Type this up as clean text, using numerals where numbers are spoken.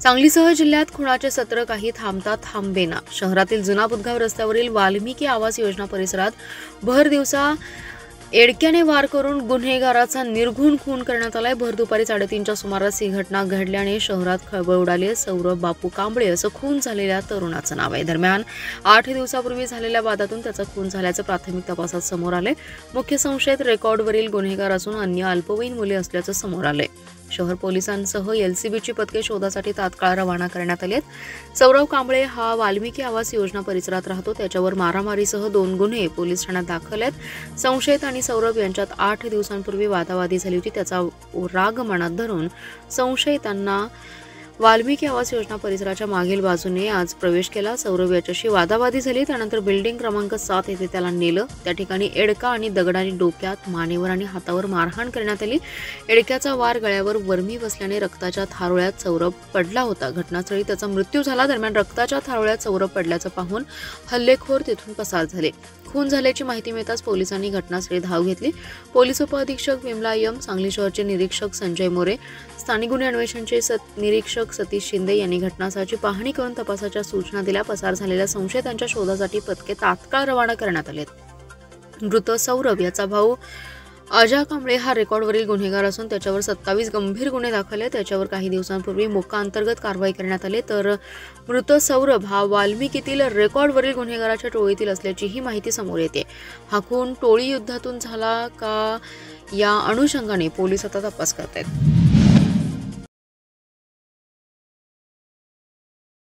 सांगलीसह जिल्ह्यात खुणाचे सत्र काही थांबता थांबेना। शहरातील जुना बुधगाव रस्त्यावरील वाल्मिकी आवास योजना परिसरात भर दिवसा एडक्याने वार करून गुन्हेगाराचा निर्घुण खून करण्यात आलाय। भर दुपारी 3:30च्या सुमारास ही घटना घडल्याने शहरात खळबळ उडाली। सौरभ बापू कांबळे असं खून झालेल्या तरुणाचं नाव आहे। दरम्यान 8 दिवसापूर्वी झालेल्या वादातून त्याचा खून झाल्याचं प्राथमिक तपासात समोर आले। मुख्य संशयित रेकॉर्डवरील गुन्हेगार असून अन्य अल्पवयीन मुले असल्याचं समोर आलंय। शहर पोलिसांसह एलसीबीची पथके शोधासाठी तात्काळ रवाना करण्यात आली आहेत। सौरभ कांबळे हा वाल्मिकी आवास योजना परिसरात राहतो। त्याच्यावर मारामारीसह 2 गुन्हे पोलीस ठाण्यात दाखल आहेत। संशयित आणि सौरभ यांच्यात 8 दिवसांपूर्वी वादावादी झाली होती। त्याचा राग मनात धरून संशयितांना वाल्मिकी आवास योजना परिसराच्या मागील बाजूने आज प्रवेश केला। सौरभ याच्याशी वादावादी झाली। त्यानंतर बिल्डिंग क्रमांक 7 येथे त्याला नेलं। त्या ठिकाणी एडका आणि दगडाने डोक्यात, मानेवर आणि हातावर मारहाण करण्यात आली। एडक्याचा वार गळ्यावर वर्मी बसल्याने रक्ताच्या थारोळ्यात सौरभ पडला होता। घटनास्थळी त्याचा मृत्यू झाला। दरम्यान रक्ताच्या थारोळ्यात सौरभ पडल्याचं पाहून हल्लेखोर तिथून पसार झाले। खून झाल्याची माहिती मिळताच पोलिसांनी घटनास्थळी धाव घेतली। पोलीस उपअधीक्षक विमला यम, सांगली शहरचे निरीक्षक संजय मोरे, स्थानिक गुन्हे अन्वेषणचे निरीक्षक सतीश शिंदे यांनी घटनास्थळाची पाहणी करून तपासाच्या सूचना दिल्या। पसार झालेल्या संशयितांच्या शोधासाठी पथके तात्काळ रवाना करण्यात आले। मृत सौरभ याचा भाऊ अजय कांबळे हा रेकॉर्डवरील गुन्हेगार असून त्याच्यावर 27 गंभीर गुन्हे दाखल आहेत। त्याच्यावर काही दिवसांपूर्वी मोका अंतर्गत कारवाई करण्यात आली। तर मृत सौरभ हा वाल्मिकीतील रेकॉर्डवरील गुन्हेगाराच्या टोळीतील असल्याचीही माहिती समोर येते। हा खून टोळी युद्धातून झाला का या अनुषंगाने पोलीस आता तपास करत आहेत।